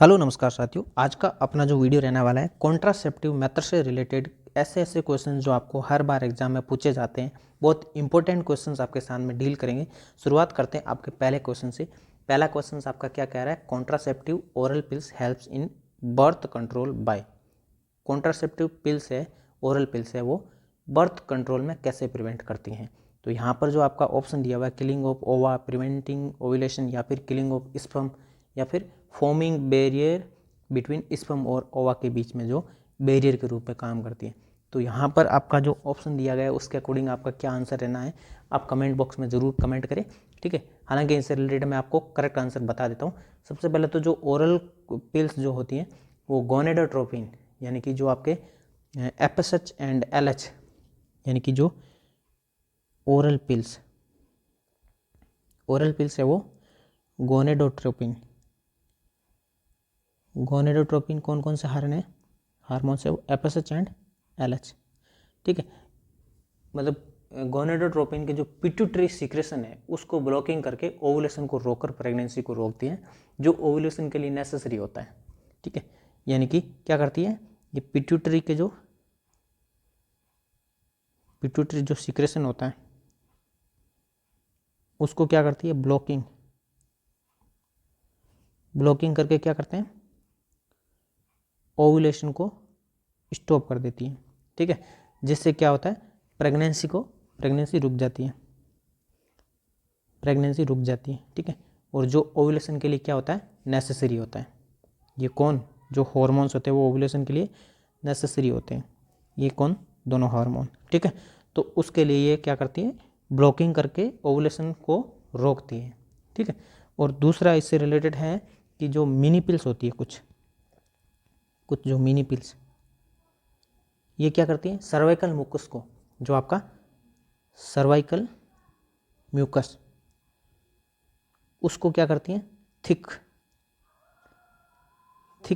Hello नमस्कार साथियों। आज का अपना जो वीडियो रहने वाला है कॉन्ट्रासेप्टिव मेथड से रिलेटेड ऐसे क्वेश्चन जो आपको हर बार एग्जाम में पूछे जाते हैं। बहुत इंपॉर्टेंट क्वेश्चंस आपके सामने डील करेंगे। शुरुआत करते हैं आपके पहले क्वेश्चन से। पहला क्वेश्चन आपका क्या कह रहा है? Contraceptive oral pills helps in birth control by. Contraceptive pills है, ओरल पिल्स है, वो बर्थ कंट्रोल में कैसे प्रिवेंट करती हैं? तो यहाँ पर जो आपका ऑप्शन दिया हुआ है किलिंग ऑफ ओवा, प्रिवेंटिंग ओव्यूलेशन, या फिर किलिंग ऑफ स्पर्म, या फिर फॉर्मिंग बैरियर बिटवीन स्पर्म और ओवा के बीच में जो बैरियर के रूप में काम करती है। तो यहाँ पर आपका जो ऑप्शन दिया गया है उसके अकॉर्डिंग आपका क्या आंसर रहना है, आप कमेंट बॉक्स में ज़रूर कमेंट करें, ठीक है। हालांकि इससे रिलेटेड मैं आपको करेक्ट आंसर बता देता हूँ। सबसे पहले तो जो ओरल पिल्स जो होती हैं वो गोनेडोट्रोपिन यानी कि जो आपके एफएसएच एंड एलएच यानी कि जो ओरल पिल्स है वो गोनेडोट्रोपिन कौन कौन से हार्मोन्स है? वो एफएसएच एंड एलएच, ठीक है। मतलब गोनेडोट्रोपिन के जो पिट्यूटरी सीक्रेशन है उसको ब्लॉकिंग करके ओवुलेशन को रोककर प्रेगनेंसी को रोकती है, जो ओवुलेशन के लिए नेसेसरी होता है, ठीक है। यानी कि क्या करती है ये पिट्यूटरी जो सीक्रेशन होता है उसको क्या करती है? ब्लॉकिंग करके क्या करते हैं? ओवुलेशन को स्टॉप कर देती है, ठीक है। जिससे क्या होता है? प्रेगनेंसी रुक जाती है, ठीक है। और जो ओवुलेशन के लिए क्या होता है? नेसेसरी होता है। ये कौन? जो हार्मोन्स होते हैं वो ओवुलेशन के लिए नेसेसरी होते हैं। ये कौन? दोनों हार्मोन, ठीक है। तो उसके लिए ये क्या करती है? ब्लॉकिंग करके ओवुलेशन को रोकती है, ठीक है। और दूसरा इससे रिलेटेड है कि जो मिनी पिल्स होती है, कुछ जो मिनी पिल्स, ये क्या करती है? सर्वाइकल म्यूकस को, जो आपका सर्वाइकल म्यूकस, उसको क्या करती हैं? थिक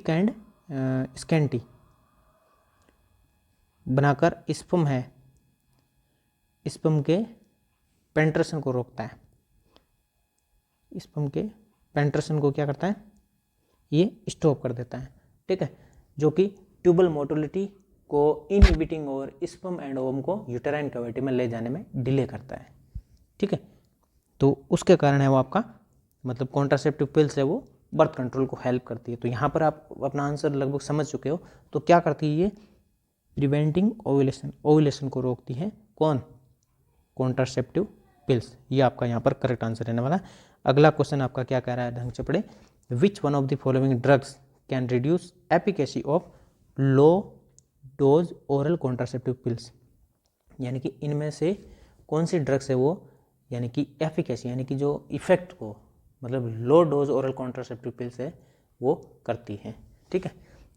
एंड स्कैंटी बनाकर स्पर्म के पेंट्रेशन को रोकता है। स्पर्म के पेंट्रेशन को क्या करता है? ये स्टॉप कर देता है, ठीक है। जो कि ट्यूबल मोटिलिटी को इनहिबिटिंग और स्पर्म एंड ओवम को यूटेराइन कैविटी में ले जाने में डिले करता है, ठीक है। तो उसके कारण है वो आपका मतलब कॉन्ट्रासेप्टिव पिल्स है वो बर्थ कंट्रोल को हेल्प करती है। तो यहाँ पर आप अपना आंसर लगभग समझ चुके हो। तो क्या करती है ये? प्रिवेंटिंग ओव्यूलेशन को रोकती है। कौन? Contraceptive pills. ये आपका यहाँ पर करेक्ट आंसर रहने वाला है। अगला क्वेश्चन आपका क्या कह रहा है, ढंग से पढ़े। Which one of the following drugs can reduce efficacy of low dose oral contraceptive pills. यानी कि इनमें से कौन सी ड्रग्स है वो यानी कि एफिकेसी यानी कि जो इफेक्ट को मतलब low dose oral contraceptive pills है वो करती है, ठीक है।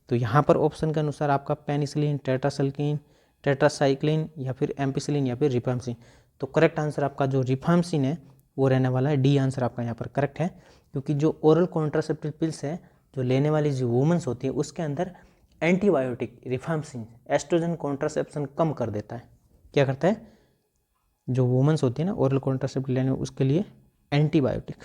तो यहाँ पर ऑप्शन के अनुसार आपका पेनिसिलिन, टेट्रासाइक्लिन या फिर एम्पिसिलिन या फिर रिफाम्सिन। तो करेक्ट आंसर आपका जो रिफाम्सिन है वो रहने वाला है। डी आंसर आपका यहाँ पर करेक्ट है, क्योंकि जो ओरल कॉन्ट्रासेप्टिव पिल्स है जो लेने वाली जो वुमेंस होती है उसके अंदर एंटीबायोटिक रिफाम्सिन एस्ट्रोजन कॉन्ट्रासेप्शन कम कर देता है। क्या करता है? जो वुमेंस होती है ना ओरल कॉन्ट्रासेप्टिव लेने उसके लिए एंटीबायोटिक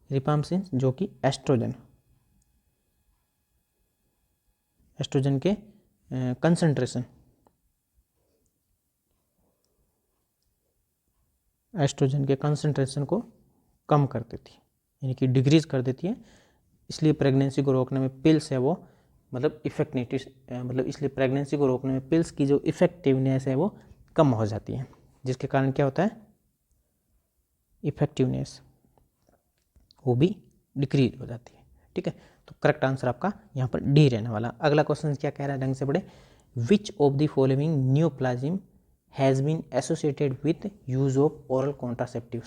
रिफाम्सिन जो कि एस्ट्रोजन के कंसंट्रेशन को कम कर देती है यानी कि डिक्रीज कर देती है। इसलिए प्रेगनेंसी को रोकने में पिल्स है वो मतलब इसलिए प्रेगनेंसी को रोकने में पिल्स की जो इफेक्टिवनेस है वो कम हो जाती है, जिसके कारण क्या होता है? इफेक्टिवनेस वो भी डिक्रीज हो जाती है, ठीक है। तो करेक्ट आंसर आपका यहाँ पर डी रहने वाला। अगला क्वेश्चन क्या कह रहा है, ढंग से पढ़े। Which of the following neoplasm has been associated with use of oral contraceptive,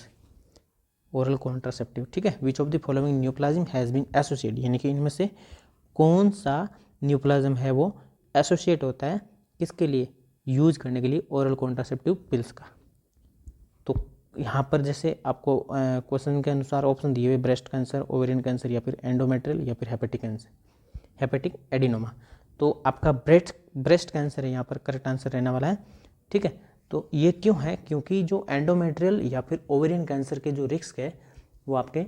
ठीक है। Which of the following neoplasm has been associated यानी कि इनमें से कौन सा न्यूप्लाज्म है वो एसोसिएट होता है किसके लिए? यूज करने के लिए ओरल कॉन्ट्रासेप्टिव पिल्स का। तो यहाँ पर जैसे आपको क्वेश्चन के अनुसार ऑप्शन दिए हुए ब्रेस्ट कैंसर, ओवेरियन कैंसर या फिर एंडोमेट्रियल या फिर हेपेटिक एडिनोमा। तो आपका ब्रेस्ट कैंसर है यहाँ पर करेक्ट आंसर रहने वाला है, ठीक है। तो ये क्यों है? क्योंकि जो एंडोमेट्रियल या फिर ओवेरियन कैंसर के जो रिस्क है वो आपके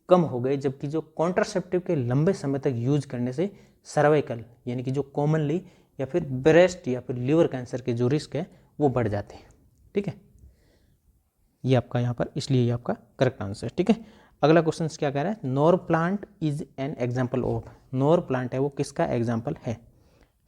कम हो गए, जबकि जो कॉन्ट्रासेप्टिव के लंबे समय तक यूज करने से सर्वाइकल यानी कि जो कॉमनली या फिर ब्रेस्ट या फिर लीवर कैंसर के जो रिस्क है वो बढ़ जाते हैं। ठीक है, ये आपका यहाँ पर, इसलिए ये आपका करेक्ट आंसर। ठीक है, अगला क्वेश्चन क्या कह रहा है? Norplant is an example of. Norplant है वो किसका एग्जाम्पल है?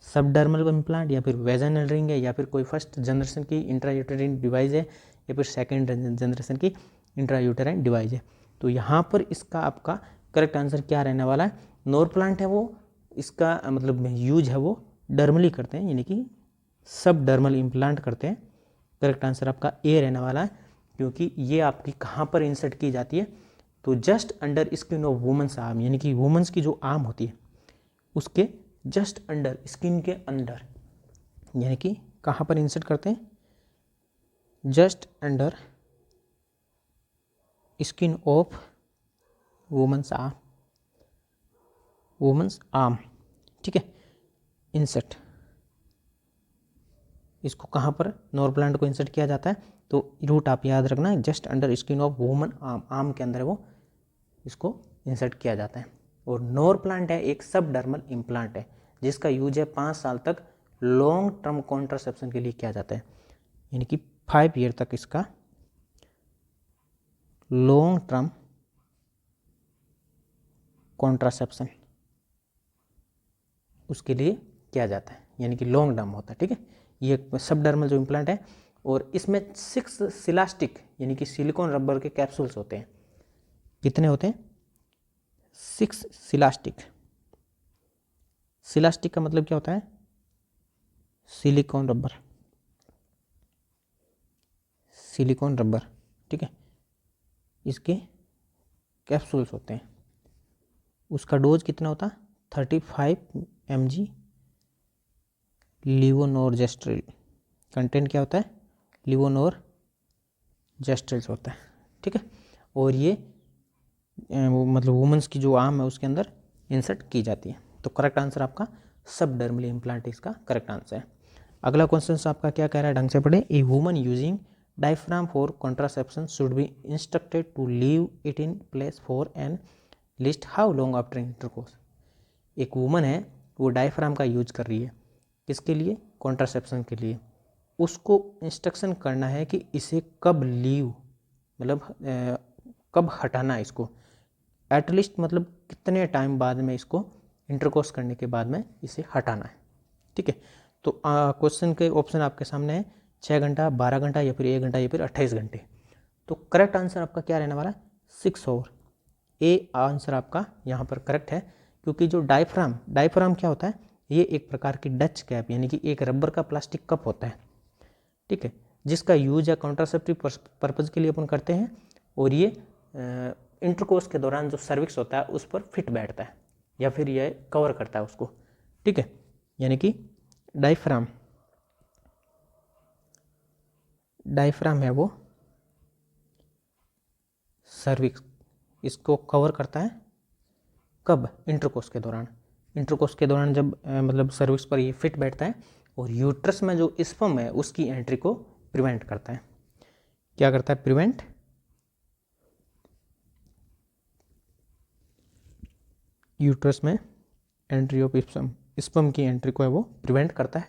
सबडर्मल इम्प्लांट या फिर वेजाइनल रिंग है या फिर कोई फर्स्ट जनरेशन की इंट्रायूटेराइन डिवाइस है या फिर सेकेंड जनरेशन की इंट्रायूटेराइन डिवाइस है। तो यहाँ पर इसका आपका करेक्ट आंसर क्या रहने वाला है? नोर प्लांट है वो, इसका मतलब यूज है वो डर्मली करते हैं, यानी कि सब डर्मल इम्प्लांट करते हैं। करेक्ट आंसर आपका ए रहने वाला है, क्योंकि ये आपकी कहाँ पर इंसर्ट की जाती है? तो just under skin of women's arm, यानी कि वुमेंस की जो आर्म होती है उसके जस्ट अंडर, स्किन के अंदर, यानी कि कहाँ पर इंसर्ट करते हैं? Just under skin of women's arm, women's arm. ठीक है, इंसर्ट, इसको कहाँ पर नोर प्लांट को इंसर्ट किया जाता है? तो रूट आप याद रखना है, just under skin of woman arm, arm के अंदर वो इसको इंसर्ट किया जाता है। और नोर प्लांट है एक सब डर्मल इम्प्लांट है जिसका यूज है 5 साल तक लॉन्ग टर्म कॉन्ट्रासेप्शन के लिए किया जाता है, यानी कि 5 ईयर तक इसका लॉन्ग टर्म कॉन्ट्रासेप्शन उसके लिए किया जाता है, यानी कि लॉन्ग टर्म होता है। ठीक है, ये सब डर्मल जो इम्प्लांट है, और इसमें 6 सिलास्टिक यानी कि सिलिकॉन रबर के कैप्सूल्स होते हैं। कितने होते हैं? 6 सिलास्टिक। सिलास्टिक का मतलब क्या होता है? Silicone rubber, silicone rubber. ठीक है, इसके कैप्सूल्स होते हैं। उसका डोज कितना होता है? 35 mg लिवोनोरजेस्ट्रिल। कंटेंट क्या होता है? लिवोनोरजेस्ट्रिल्स होता है। ठीक है, और ये मतलब वुमेंस की जो आर्म है उसके अंदर इंसर्ट की जाती है। तो करेक्ट आंसर आपका सब डर्मल इम्प्लांट इसका करेक्ट आंसर है। अगला क्वेश्चन आपका क्या कह रहा है, ढंग से पढ़े। A woman using diaphragm for contraception should be instructed to leave it in place for at least how long after intercourse. एक वुमन है वो डायफ्राम का यूज कर रही है, किसके लिए? कॉन्ट्रासेप्शन के लिए। उसको इंस्ट्रक्शन करना है कि इसे कब लीव, मतलब कब हटाना है इसको, एटलीस्ट मतलब कितने टाइम बाद में इसको इंटरकोर्स करने के बाद में इसे हटाना है। ठीक है, तो क्वेश्चन के ऑप्शन आपके सामने है 6 घंटा, 12 घंटा या फिर 1 घंटा या फिर 28 घंटे। तो करेक्ट आंसर आपका क्या रहने वाला है? 6 आवर। ए आंसर आपका यहाँ पर करेक्ट है, क्योंकि जो डायफ्राम क्या होता है? ये एक प्रकार की डच कैप यानी कि एक रबर का प्लास्टिक कप होता है। ठीक है, जिसका यूज है कॉन्ट्रासेप्टिव पर्पज़ के लिए अपन करते हैं, और ये इंटरकोर्स के दौरान जो सर्विक्स होता है उस पर फिट बैठता है या फिर ये कवर करता है उसको। ठीक है, यानी कि डायफ्राम है वो सर्विक्स, इसको कवर करता है कब? इंटरकोर्स के दौरान। इंटरकोर्स के दौरान जब मतलब सर्विक्स पर ये फिट बैठता है और यूट्रस में जो स्पर्म है उसकी एंट्री को प्रिवेंट करता है। क्या करता है? प्रिवेंट यूट्रस में एंट्री ऑफ स्पर्म की एंट्री को है वो प्रिवेंट करता है।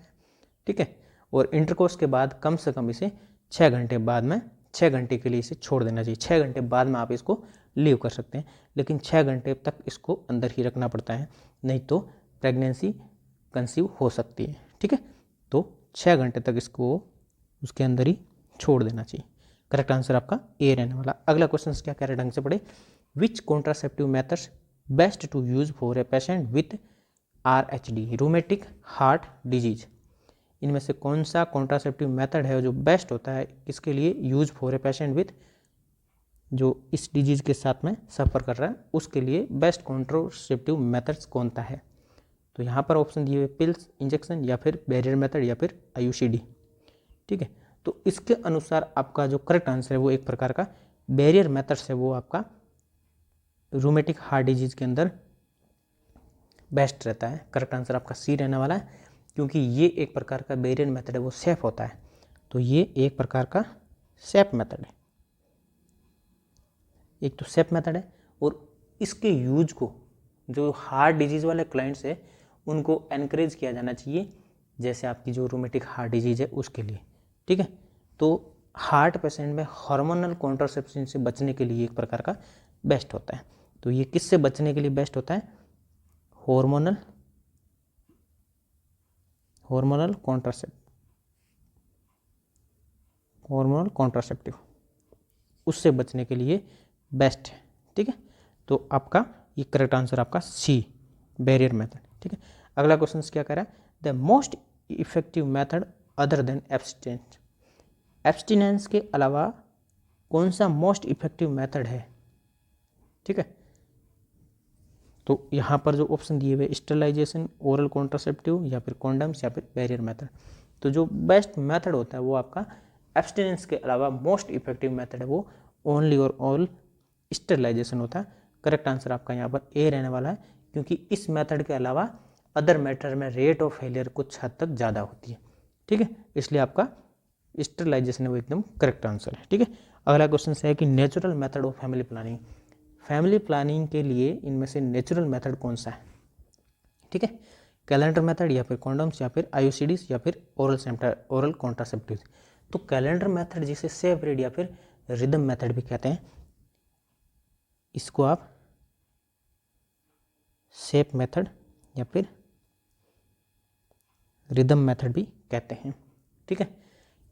ठीक है, और इंटरकोर्स के बाद कम से कम इसे 6 घंटे बाद में, 6 घंटे के लिए इसे छोड़ देना चाहिए। 6 घंटे बाद में आप इसको लीव कर सकते हैं, लेकिन 6 घंटे तक इसको अंदर ही रखना पड़ता है, नहीं तो प्रेगनेंसी कंसीव हो सकती है। ठीक है, तो 6 घंटे तक इसको उसके अंदर ही छोड़ देना चाहिए। करेक्ट आंसर आपका ए रहने वाला। अगला क्वेश्चन क्या कह रहे हैं, ढंग से पढ़े। Which contraceptive methods best to use for a patient with RH rheumatic heart disease. इनमें से कौन सा कॉन्ट्रासेप्टिव मेथड है जो बेस्ट होता है किसके लिए? Use for a patient with, जो इस डिजीज के साथ में सफ़र कर रहा है उसके लिए बेस्ट कॉन्ट्रासेप्टिव मेथड्स कौन सा है? तो यहाँ पर ऑप्शन दिए हुए पिल्स, इंजेक्शन या फिर बैरियर मेथड या फिर IUCD। ठीक है, तो इसके अनुसार आपका जो करेक्ट आंसर है वो एक प्रकार का बैरियर मेथड है, वो आपका रूमेटिक हार्ट डिजीज के अंदर बेस्ट रहता है। करेक्ट आंसर आपका सी रहने वाला है, क्योंकि ये एक प्रकार का बैरियर मेथड है, वो सेफ होता है। तो ये एक प्रकार का सेप मेथड है, एक तो सेप मेथड है। और इसके यूज को जो हार्ट डिजीज़ वाले क्लाइंट्स है उनको एनकरेज किया जाना चाहिए, जैसे आपकी जो रोमेटिक हार्ट डिजीज़ है उसके लिए, ठीक है। तो हार्ट पेशेंट में हार्मोनल कॉन्ट्रासेप्शन से बचने के लिए एक प्रकार का बेस्ट होता है। तो ये किससे बचने के लिए बेस्ट होता है? हार्मोनल कॉन्ट्रासेप्टिव, उससे बचने के लिए बेस्ट है, ठीक है। तो आपका ये करेक्ट आंसर आपका सी, बैरियर मेथड, ठीक है। अगला क्वेश्चन क्या कह रहा है? The most effective method other than abstinence. Abstinence के अलावा कौन सा मोस्ट इफेक्टिव मेथड है, ठीक है। तो यहाँ पर जो ऑप्शन दिए हुए स्टरलाइजेशन, ओरल कॉन्ट्रासेप्टिव, या फिर कॉन्डम्स, या फिर बैरियर मेथड। तो जो बेस्ट मेथड होता है वो आपका एब्सटिनेंस के अलावा मोस्ट इफेक्टिव मेथड है वो ओनली और ऑल स्टरलाइजेशन होता है। करेक्ट आंसर आपका यहाँ पर ए रहने वाला है, क्योंकि इस मेथड के अलावा अदर मेथड में रेट ऑफ फेलियर कुछ हद तक ज़्यादा होती है, ठीक है। इसलिए आपका स्टरलाइजेशन है वो एकदम करेक्ट आंसर है, ठीक है। अगला क्वेश्चन है कि natural method of family planning. Family planning के लिए इनमें से नेचुरल मेथड कौन सा है, ठीक है। कैलेंडर मेथड, या फिर कॉन्डम्स, या फिर आईयूसीडीज, या फिर ओरल कॉन्ट्रासेप्टिव। तो कैलेंडर मेथड जिसे सेफ रीड या फिर रिदम मेथड भी कहते हैं, इसको आप सेफ मेथड या फिर रिदम मेथड भी कहते हैं, ठीक है।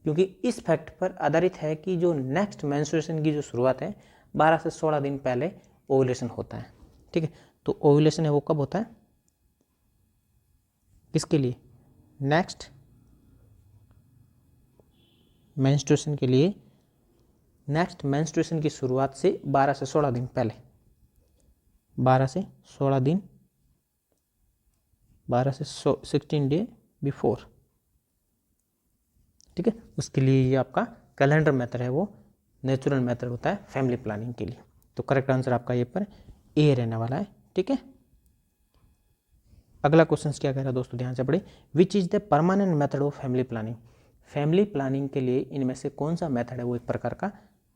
क्योंकि इस फैक्ट पर आधारित है कि जो नेक्स्ट मेंस्ट्रुएशन की जो शुरुआत है 12 से 16 दिन पहले ओव्यूलेशन होता है, ठीक है। तो ओव्यूलेशन है वो कब होता है, किसके लिए? नेक्स्ट मेंस्ट्रुएशन के लिए। नेक्स्ट मेंस्ट्रुएशन की शुरुआत से 12 से 16 दिन पहले, 12 से 16 दिन, 12 से 16 डे बिफोर, ठीक है। उसके लिए ये आपका कैलेंडर मेथड है वो नेचुरल मेथड होता है फैमिली प्लानिंग के लिए। तो करेक्ट आंसर आपका ये पर ए रहने वाला है, ठीक है। अगला क्वेश्चन क्या कह रहा है दोस्तों, ध्यान से पढ़े। Which is the permanent method of family planning. Family planning के लिए इनमें से कौन सा मेथड है वो एक प्रकार का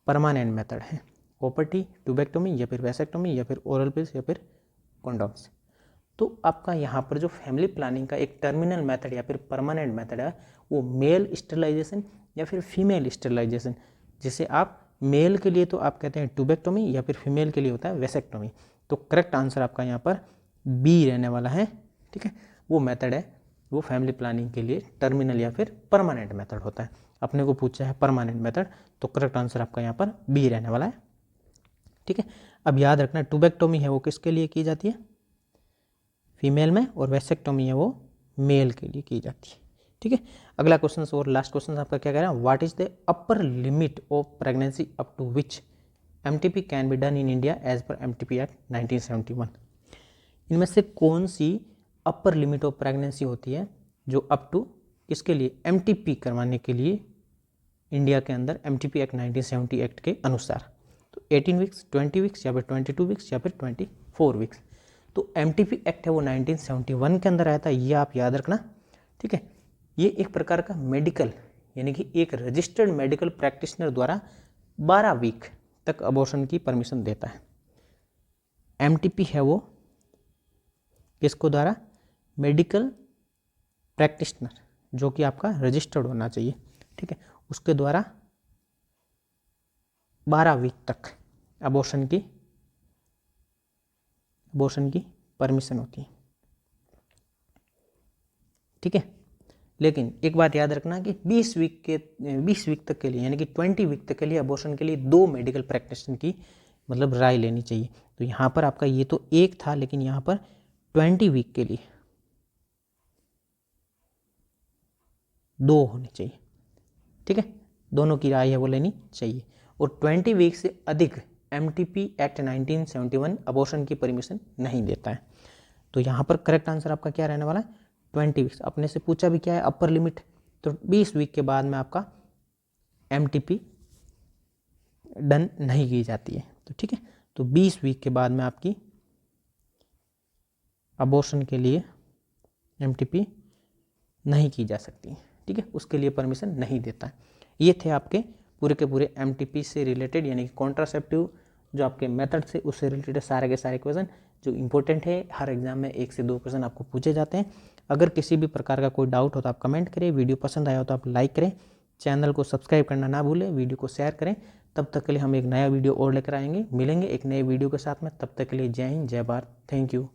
परमानेंट मेथड है? ओपटी, ट्यूबेक्टोमी, या फिर वैसेक्टोमी, या फिर ओरल पिल्स, या फिर कॉन्डोम्स। तो आपका यहाँ पर जो फैमिली प्लानिंग का एक टर्मिनल मेथड या फिर परमानेंट मेथड है वो मेल स्टरलाइजेशन या फिर फीमेल स्टरलाइजेशन, जिसे आप मेल के लिए तो आप कहते हैं ट्यूबेक्टोमी, या फिर फीमेल के लिए होता है वैसेक्टोमी। तो करेक्ट आंसर आपका यहाँ पर बी रहने वाला है, ठीक है। वो मेथड है वो फैमिली प्लानिंग के लिए टर्मिनल या फिर परमानेंट मेथड होता है। अपने को पूछा है परमानेंट मेथड, तो करेक्ट आंसर आपका यहाँ पर बी रहने वाला है, ठीक है। अब याद रखना ट्यूबेक्टोमी है वो किसके लिए की जाती है? फीमेल में, और वैसेक्टोमी है वो मेल के लिए की जाती है, ठीक है। अगला क्वेश्चन और लास्ट क्वेश्चन आपका क्या कह रहा है? What is the upper limit of pregnancy up to which MTP can be done in India as per MTP act 1971। इनमें से कौन सी अपर लिमिट ऑफ प्रेगनेंसी होती है जो अप टू इसके लिए एमटीपी करवाने के लिए इंडिया के अंदर एमटीपी एक्ट 1970 एक्ट के अनुसार? तो 18 वीक्स, 20 वीक्स, या फिर 22 वीक्स, या फिर 24 वीक्स। तो एमटीपी एक्ट है वो 1971 के अंदर आया था, ये आप याद रखना, ठीक है। ये एक प्रकार का मेडिकल यानी कि एक रजिस्टर्ड मेडिकल प्रैक्टिशनर द्वारा 12 वीक तक अबॉर्शन की परमिशन देता है। एमटीपी है वो किसको द्वारा? मेडिकल प्रैक्टिशनर, जो कि आपका रजिस्टर्ड होना चाहिए, ठीक है, उसके द्वारा 12 वीक तक अबॉर्शन की परमिशन होती है, ठीक है। लेकिन एक बात याद रखना कि 20 वीक तक के लिए यानी कि 20 वीक तक के लिए अबॉर्शन के लिए 2 मेडिकल प्रैक्टिशनर की मतलब राय लेनी चाहिए। तो यहाँ पर आपका ये तो एक था, लेकिन यहाँ पर 20 वीक के लिए 2 होने चाहिए, ठीक है। दोनों की राय है वो लेनी चाहिए। और 20 वीक से अधिक एमटीपी एक्ट 1971 अबॉर्शन की परमिशन नहीं देता है। तो यहाँ पर करेक्ट आंसर आपका क्या रहने वाला है? 20 वीक्स। अपने से पूछा भी क्या है अपर लिमिट, तो 20 वीक के बाद में आपका एमटीपी डन नहीं की जाती है, तो ठीक है। तो 20 वीक के बाद में आपकी अबॉर्शन के लिए एमटीपी नहीं की जा सकती है, ठीक है, उसके लिए परमिशन नहीं देता है। ये थे आपके पूरे के पूरे MTP से रिलेटेड यानी कि कॉन्ट्रासेप्टिव जो आपके मेथड से उससे रिलेटेड सारे के सारे क्वेश्चन जो इंपॉर्टेंट है, हर एग्जाम में 1 से 2 क्वेश्चन आपको पूछे जाते हैं। अगर किसी भी प्रकार का कोई डाउट हो तो आप कमेंट करें, वीडियो पसंद आया हो तो आप लाइक करें, चैनल को सब्सक्राइब करना ना भूलें, वीडियो को शेयर करें। तब तक के लिए हम एक नया वीडियो और लेकर आएंगे, मिलेंगे एक नए वीडियो के साथ में। तब तक के लिए जय हिंद, जय भारत, थैंक यू।